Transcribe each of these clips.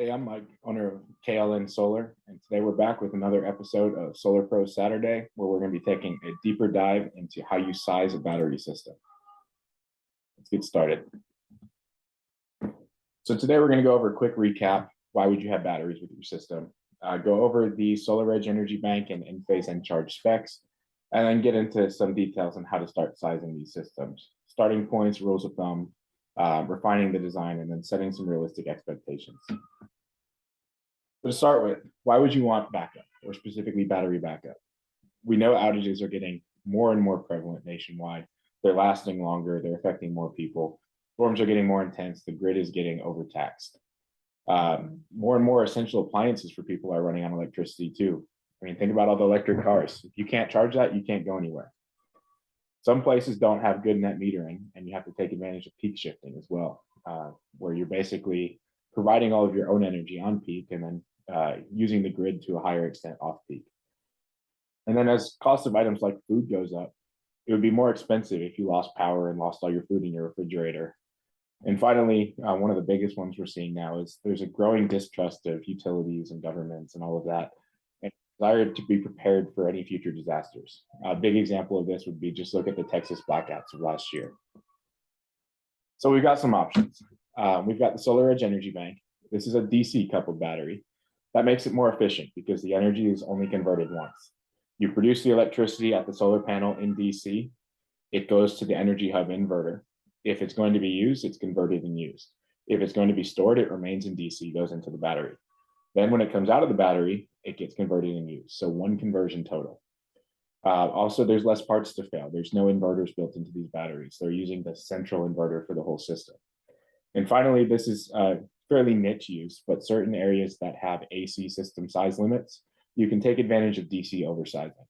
Hey, I'm Mike, owner of KLN Solar, and today we're back with another episode of SolarProSaturday, where we're going to be taking a deeper dive into how you size a battery system. Let's get started. So today we're going to go over a quick recap. Why would you have batteries with your system? Go over the SolarEdge Energy Bank and Enphase and charge specs, and then get into some details on how to start sizing these systems. Starting points, rules of thumb, refining the design, and then setting some realistic expectations. So to start with, why would you want backup, or specifically battery backup? We know outages are getting more and more prevalent nationwide. They're lasting longer, they're affecting more people. Storms are getting more intense, the grid is getting overtaxed. More and more essential appliances for people are running on electricity too. I mean, think about all the electric cars. If you can't charge that, you can't go anywhere. Some places don't have good net metering, and you have to take advantage of peak shifting as well, where you're basically providing all of your own energy on peak and then using the grid to a higher extent off peak. And then as cost of items like food goes up, it would be more expensive if you lost power and lost all your food in your refrigerator. And finally, one of the biggest ones we're seeing now is there's a growing distrust of utilities and governments and all of that, and desire to be prepared for any future disasters. A big example of this would be just look at the Texas blackouts of last year. So we've got some options. We've got the SolarEdge Energy Bank. This is a DC coupled battery. That makes it more efficient because the energy is only converted once. You produce the electricity at the solar panel in DC. It goes to the energy hub inverter. If it's going to be used, it's converted and used. If it's going to be stored, it remains in DC, goes into the battery. Then when it comes out of the battery, it gets converted and used. So one conversion total. Also, there's less parts to fail. There's no inverters built into these batteries. They're using the central inverter for the whole system. And finally, this is fairly niche use, but certain areas that have AC system size limits, you can take advantage of DC oversizing.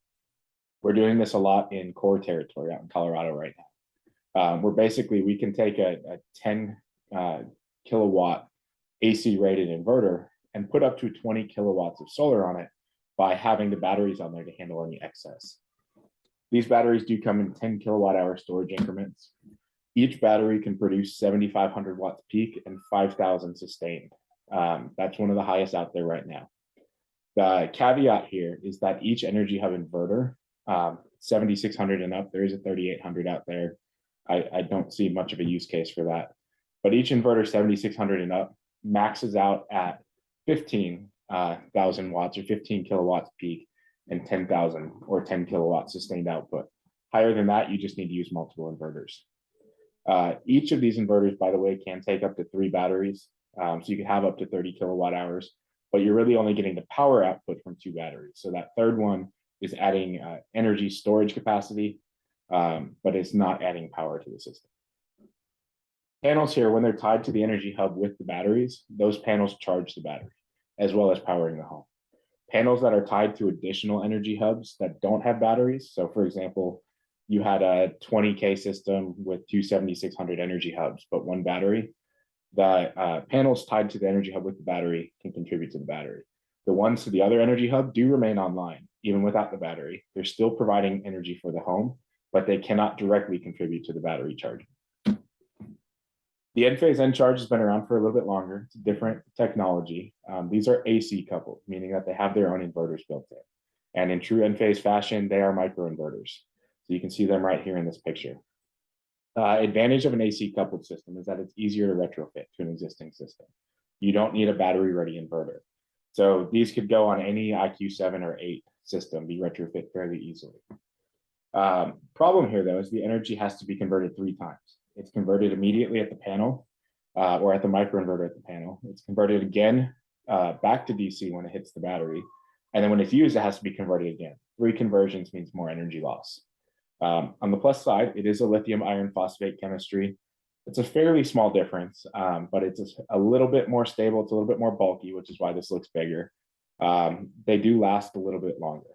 We're doing this a lot in core territory out in Colorado right now. Where basically we can take a 10 kilowatt AC rated inverter and put up to 20 kilowatts of solar on it by having the batteries on there to handle any excess. These batteries do come in 10 kilowatt hour storage increments. Each battery can produce 7,500 watts peak and 5,000 sustained. That's one of the highest out there right now. The caveat here is that each energy hub inverter, 7,600 and up, there is a 3,800 out there. I don't see much of a use case for that. But each inverter 7,600 and up maxes out at 15,000 watts or 15 kilowatts peak and 10,000 or 10 kilowatts sustained output. Higher than that, you just need to use multiple inverters. Each of these inverters, by the way, can take up to 3 batteries. So you can have up to 30 kilowatt hours, but you're really only getting the power output from 2 batteries. So that third one is adding energy storage capacity, but it's not adding power to the system. Panels here, when they're tied to the energy hub with the batteries, those panels charge the battery, as well as powering the home. Panels that are tied to additional energy hubs that don't have batteries, so for example, you had a 20K system with 2 7,600 energy hubs, but 1 battery, the panels tied to the energy hub with the battery can contribute to the battery. The ones to the other energy hub do remain online, even without the battery. They're still providing energy for the home, but they cannot directly contribute to the battery charge. The Enphase Encharge has been around for a little bit longer. It's a different technology. These are AC coupled, meaning that they have their own inverters built in. And in true Enphase fashion, they are microinverters. So you can see them right here in this picture. Advantage of an AC coupled system is that it's easier to retrofit to an existing system. You don't need a battery ready inverter. So these could go on any IQ7 or 8 system, be retrofit fairly easily. Problem here though is the energy has to be converted 3 times. It's converted immediately at the panel or at the microinverter at the panel. It's converted again back to DC when it hits the battery. And then when it's used, it has to be converted again. 3 conversions means more energy loss. On the plus side, it is a lithium iron phosphate chemistry. It's a fairly small difference, but it's a little bit more stable. It's a little bit more bulky, which is why this looks bigger. They do last a little bit longer.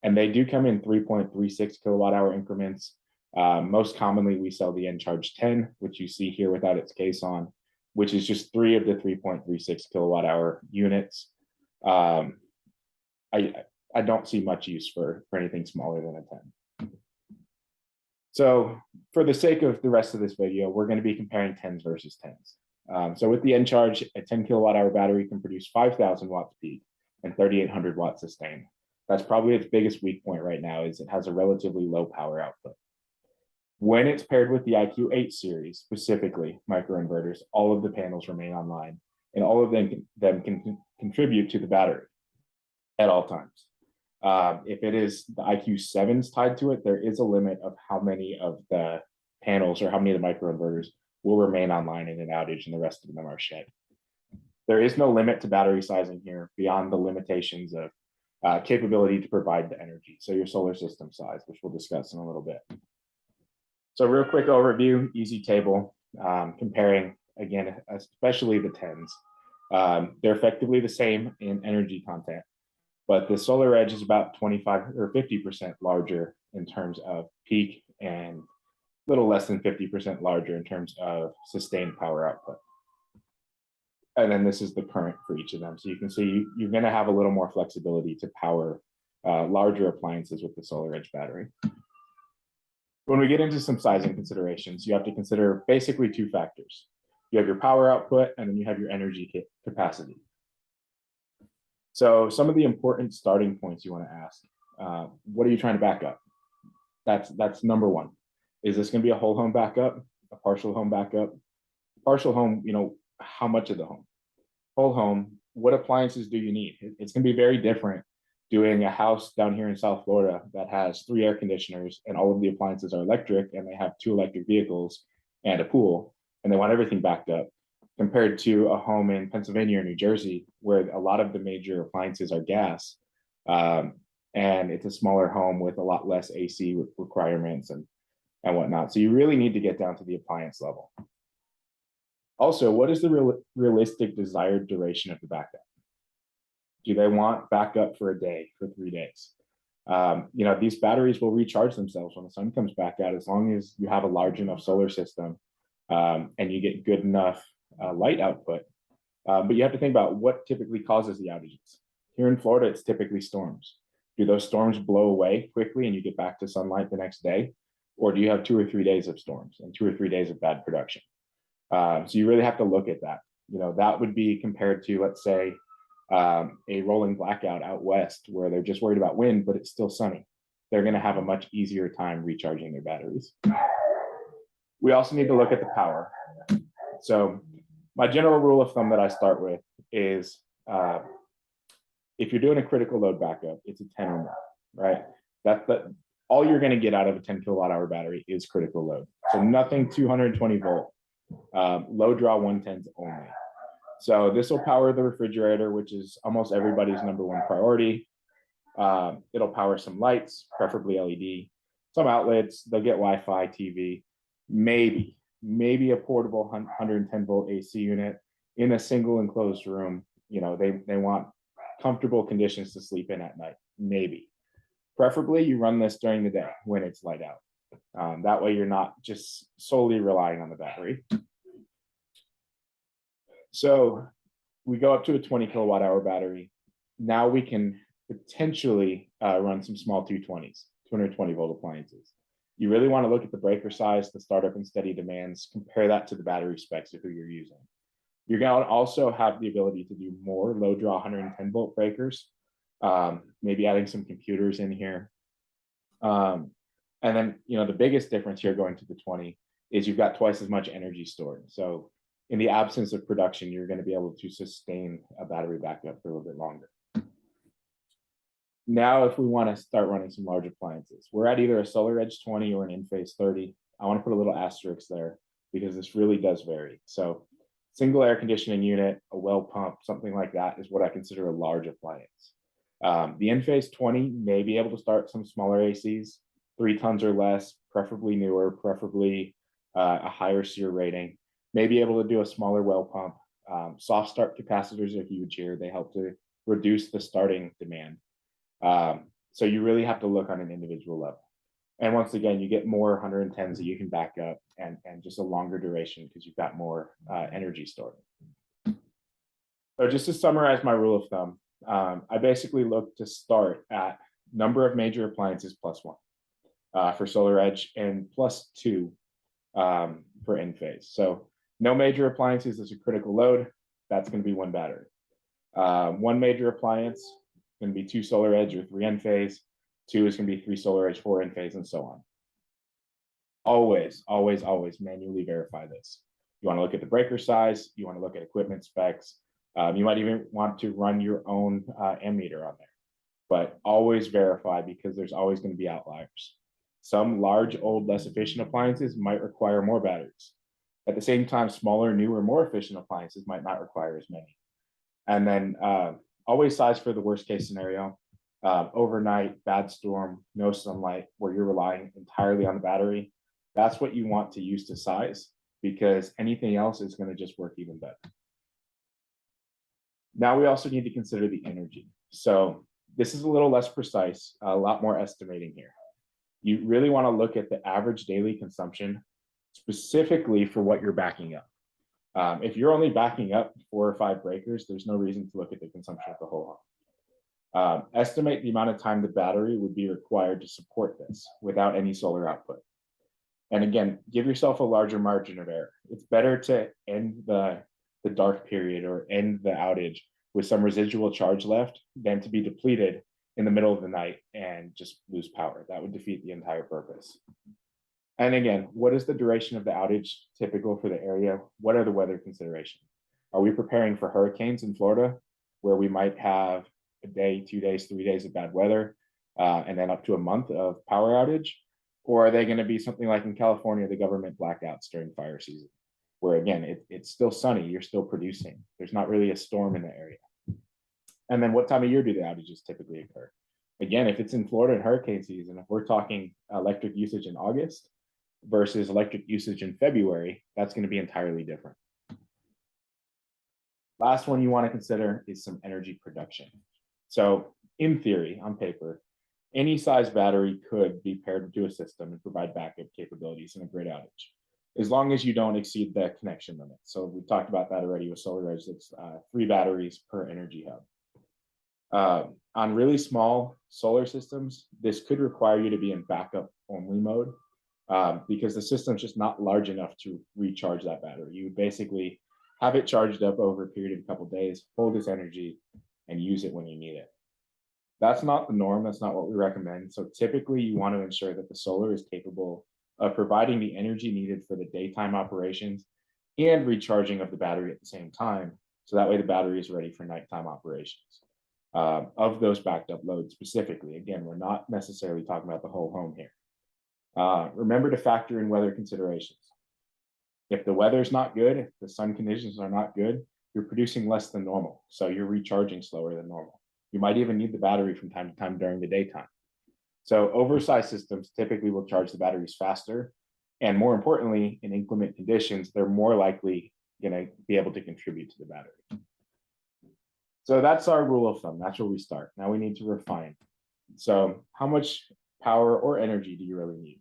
And they do come in 3.36 kilowatt hour increments. Most commonly, we sell the Encharge 10, which you see here without its case on, which is just 3 of the 3.36 kilowatt hour units. I don't see much use for anything smaller than a 10. So for the sake of the rest of this video, we're going to be comparing 10s versus 10s. So with the Encharge, a 10 kilowatt hour battery can produce 5,000 watts peak and 3,800 watts sustain. That's probably its biggest weak point right now, is it has a relatively low power output. When it's paired with the IQ8 series, specifically microinverters, all of the panels remain online, and all of them can contribute to the battery at all times. If it is the IQ7s tied to it, there is a limit of how many of the panels or how many of the microinverters will remain online in an outage, and the rest of them are shed. There is no limit to battery sizing here beyond the limitations of capability to provide the energy. So your solar system size, which we'll discuss in a little bit. So real quick overview, easy table, comparing, again, especially the 10s. They're effectively the same in energy content, but the SolarEdge is about 25 or 50% larger in terms of peak and a little less than 50% larger in terms of sustained power output. And then this is the current for each of them. So you can see you're going to have a little more flexibility to power larger appliances with the SolarEdge battery. When we get into some sizing considerations, you have to consider basically two factors. You have your power output, and then you have your energy capacity. So some of the important starting points you want to ask, what are you trying to back up? That's number one. Is this going to be a whole home backup, a partial home backup? Partial home, how much of the home? Whole home, what appliances do you need? It's going to be very different doing a house down here in South Florida that has 3 air conditioners and all of the appliances are electric, and they have 2 electric vehicles and a pool, and they want everything backed up, compared to a home in Pennsylvania or New Jersey where a lot of the major appliances are gas, and it's a smaller home with a lot less AC requirements and whatnot. So you really need to get down to the appliance level. Also, what is the realistic desired duration of the backup? Do they want backup for a day, for 3 days? These batteries will recharge themselves when the sun comes back out, as long as you have a large enough solar system and you get good enough light output. But you have to think about what typically causes the outages. Here in Florida, it's typically storms. Do those storms blow away quickly and you get back to sunlight the next day? Or do you have 2 or 3 days of storms and 2 or 3 days of bad production? So you really have to look at that. That would be compared to, let's say, a rolling blackout out west where they're just worried about wind, but it's still sunny. They're going to have a much easier time recharging their batteries. We also need to look at the power. So my general rule of thumb that I start with is if you're doing a critical load backup, it's a 10 or more, right? All you're going to get out of a 10 kilowatt hour battery is critical load. So nothing 220 volt, low draw 110s only. So this will power the refrigerator, which is almost everybody's #1 priority. It'll power some lights, preferably LED, some outlets. They'll get Wi-Fi, TV, maybe a portable 110 volt AC unit in a single enclosed room. They want comfortable conditions to sleep in at night, maybe. Preferably you run this during the day when it's light out. That way you're not just solely relying on the battery. So we go up to a 20 kilowatt hour battery. Now we can potentially run some small 220s, 220 volt appliances. You really want to look at the breaker size, the startup and steady demands, compare that to the battery specs of who you're using. You're going to also have the ability to do more low draw 110 volt breakers, maybe adding some computers in here. And then, the biggest difference here going to the 20 is you've got twice as much energy stored. So in the absence of production, you're going to be able to sustain a battery backup for a little bit longer. Now, if we want to start running some large appliances, we're at either a SolarEdge 20 or an Enphase 30. I want to put a little asterisk there because this really does vary. So single air conditioning unit, a well pump, something like that is what I consider a large appliance. The Enphase 20 may be able to start some smaller ACs, 3 tons or less, preferably newer, preferably a higher SEER rating. May be able to do a smaller well pump. Soft start capacitors are huge here. They help to reduce the starting demand. So you really have to look on an individual level. And once again, you get more 110s that you can back up and just a longer duration because you've got more energy stored. So just to summarize my rule of thumb, I basically look to start at number of major appliances +1 for SolarEdge and +2 for Enphase. So No major appliances is a critical load. That's going to be one battery. One major appliance is going to be 2 SolarEdge or 3 Enphase. 2 is going to be 3 SolarEdge, 4 Enphase, and so on. Always, always, always manually verify this. You want to look at the breaker size. You want to look at equipment specs. You might even want to run your own ammeter on there. But always verify, because there's always going to be outliers. Some large, old, less efficient appliances might require more batteries. At the same time, smaller, newer, more efficient appliances might not require as many. And then always size for the worst case scenario. Overnight, bad storm, no sunlight, where you're relying entirely on the battery. That's what you want to use to size, because anything else is going to just work even better. Now we also need to consider the energy. So this is a little less precise, a lot more estimating here. You really want to look at the average daily consumption specifically for what you're backing up. If you're only backing up 4 or 5 breakers, there's no reason to look at the consumption of the whole home. Estimate the amount of time the battery would be required to support this without any solar output. And again, give yourself a larger margin of error. It's better to end the dark period or end the outage with some residual charge left than to be depleted in the middle of the night and just lose power. That would defeat the entire purpose. And again, what is the duration of the outage typical for the area? What are the weather considerations? Are we preparing for hurricanes in Florida, where we might have a day, 2 days, 3 days of bad weather, and then up to a month of power outage? Or are they going to be something like in California, the government blackouts during fire season, where again, it's still sunny, you're still producing. There's not really a storm in the area. And then what time of year do the outages typically occur? Again, if it's in Florida in hurricane season, if we're talking electric usage in August versus electric usage in February, that's going to be entirely different. Last one you want to consider is some energy production. So in theory, on paper, any size battery could be paired to a system and provide backup capabilities in a grid outage, as long as you don't exceed the connection limit. So we talked about that already with SolarEdge. That's 3 batteries per energy hub. On really small solar systems, this could require you to be in backup only mode, because the system's just not large enough to recharge that battery. You would basically have it charged up over a period of a couple of days, hold its energy, and use it when you need it. That's not the norm. That's not what we recommend. So typically you want to ensure that the solar is capable of providing the energy needed for the daytime operations and recharging of the battery at the same time. So that way the battery is ready for nighttime operations of those backed up loads specifically. Again, we're not necessarily talking about the whole home here. Remember to factor in weather considerations. If the weather's not good, if the sun conditions are not good, you're producing less than normal. So you're recharging slower than normal. You might even need the battery from time to time during the daytime. So oversized systems typically will charge the batteries faster. And more importantly, in inclement conditions, they're more likely going to be able to contribute to the battery. So that's our rule of thumb. That's where we start. Now we need to refine. So how much power or energy do you really need?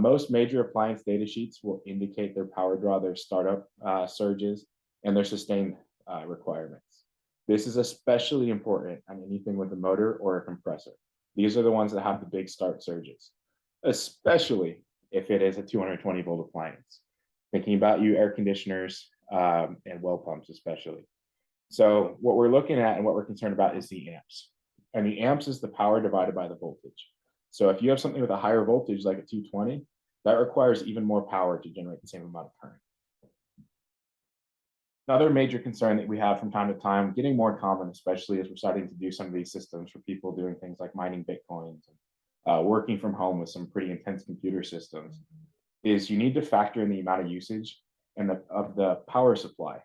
Most major appliance data sheets will indicate their power draw, their startup surges, and their sustained requirements. This is especially important on anything with a motor or a compressor. These are the ones that have the big start surges, especially if it is a 220 volt appliance. Thinking about you air conditioners and well pumps especially. So what we're looking at and what we're concerned about is the amps. And the amps is the power divided by the voltage. So if you have something with a higher voltage like a 220, that requires even more power to generate the same amount of current. Another major concern that we have from time to time, getting more common, especially as we're starting to do some of these systems for people doing things like mining Bitcoins and working from home with some pretty intense computer systems, is you need to factor in the amount of usage and of the power supply,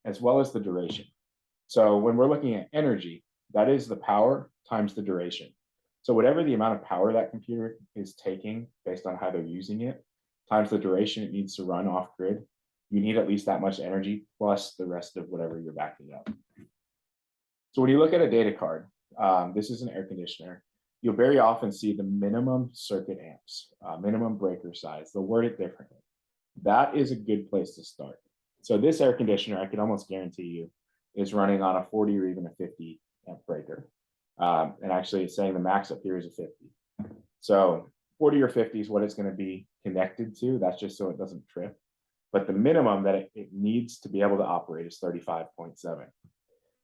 as well as the duration. So when we're looking at energy, that is the power times the duration. So whatever the amount of power that computer is taking based on how they're using it, times the duration it needs to run off grid, you need at least that much energy plus the rest of whatever you're backing up. So when you look at a data card, this is an air conditioner, you'll very often see the minimum circuit amps, minimum breaker size. They'll word it differently. That is a good place to start. So this air conditioner, I can almost guarantee you, is running on a 40 or even a 50 amp breaker. And actually it's saying the max up here is a 50. So 40 or 50 is what it's going to be connected to. That's just so it doesn't trip. but the minimum that it needs to be able to operate is 35.7.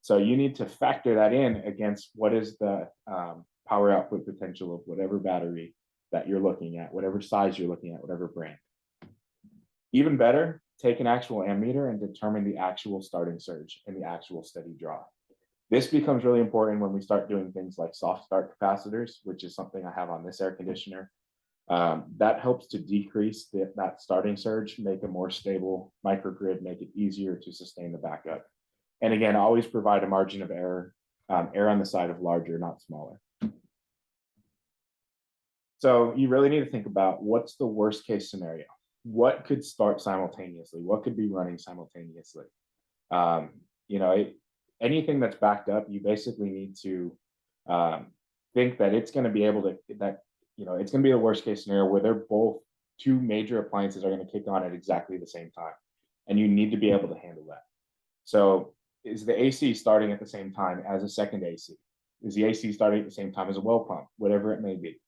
So you need to factor that in against what is the power output potential of whatever battery that you're looking at, whatever size you're looking at, whatever brand. Even better, take an actual ammeter and determine the actual starting surge and the actual steady draw. This becomes really important when we start doing things like soft start capacitors, which is something I have on this air conditioner. That helps to decrease that starting surge, make a more stable microgrid, make it easier to sustain the backup. And again, always provide a margin of error, err on the side of larger, not smaller. So you really need to think about what's the worst case scenario. What could start simultaneously? What could be running simultaneously? Anything that's backed up, you basically need to think that it's going to be able to, it's going to be the worst case scenario where they're both two major appliances are going to kick on at exactly the same time. And you need to be able to handle that. So is the AC starting at the same time as a second AC? Is the AC starting at the same time as a well pump? Whatever it may be.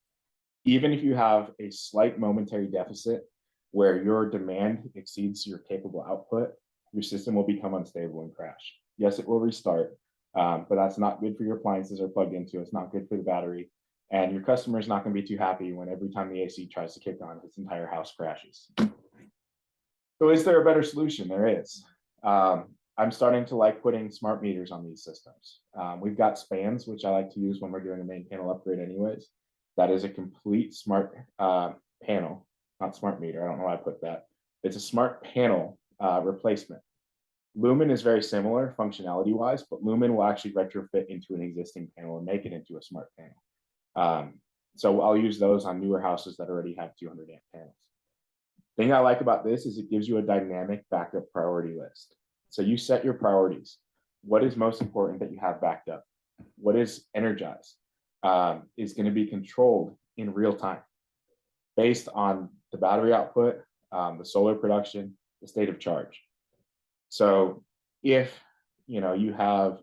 Even if you have a slight momentary deficit where your demand exceeds your capable output, your system will become unstable and crash. Yes, it will restart, but that's not good for your appliances are plugged into. It's not good for the battery. And your customer is not going to be too happy when every time the AC tries to kick on, his entire house crashes. So is there a better solution? There is. I'm starting to like putting smart meters on these systems. We've got spans, which I like to use when we're doing a main panel upgrade anyways. That is a complete smart panel, not smart meter. I don't know why I put that. It's a smart panel replacement. Lumen is very similar functionality wise, but Lumen will actually retrofit into an existing panel and make it into a smart panel. So I'll use those on newer houses that already have 200 amp panels. The thing I like about this is it gives you a dynamic backup priority list. So you set your priorities. What is most important that you have backed up? What is energized? Is going to be controlled in real time based on the battery output, the solar production, the state of charge. So if you have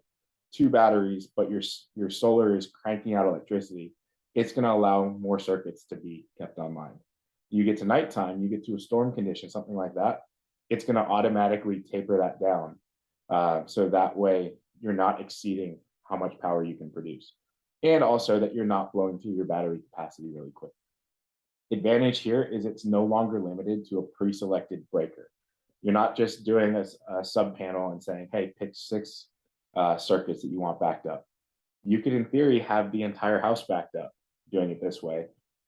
two batteries, but your solar is cranking out electricity, it's going to allow more circuits to be kept online. You get to nighttime, you get to a storm condition, something like that, it's going to automatically taper that down. So that way you're not exceeding how much power you can produce. And also that you're not blowing through your battery capacity really quick. Advantage here is it's no longer limited to a pre-selected breaker. You're not just doing a sub panel and saying, hey, pick 6 circuits that you want backed up. You could, in theory, have the entire house backed up doing it this way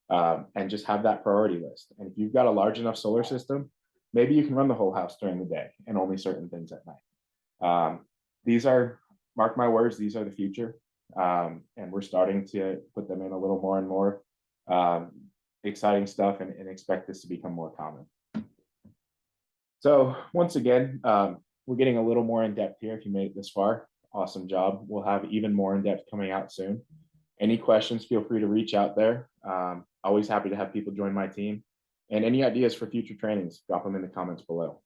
and just have that priority list. And if you've got a large enough solar system, maybe you can run the whole house during the day and only certain things at night. These are, mark my words, these are the future. And we're starting to put them in a little more and more exciting stuff and expect this to become more common. So once again, we're getting a little more in depth here. If you made it this far, awesome job. We'll have even more in depth coming out soon. Any questions, feel free to reach out there. Always happy to have people join my team. And any ideas for future trainings, drop them in the comments below.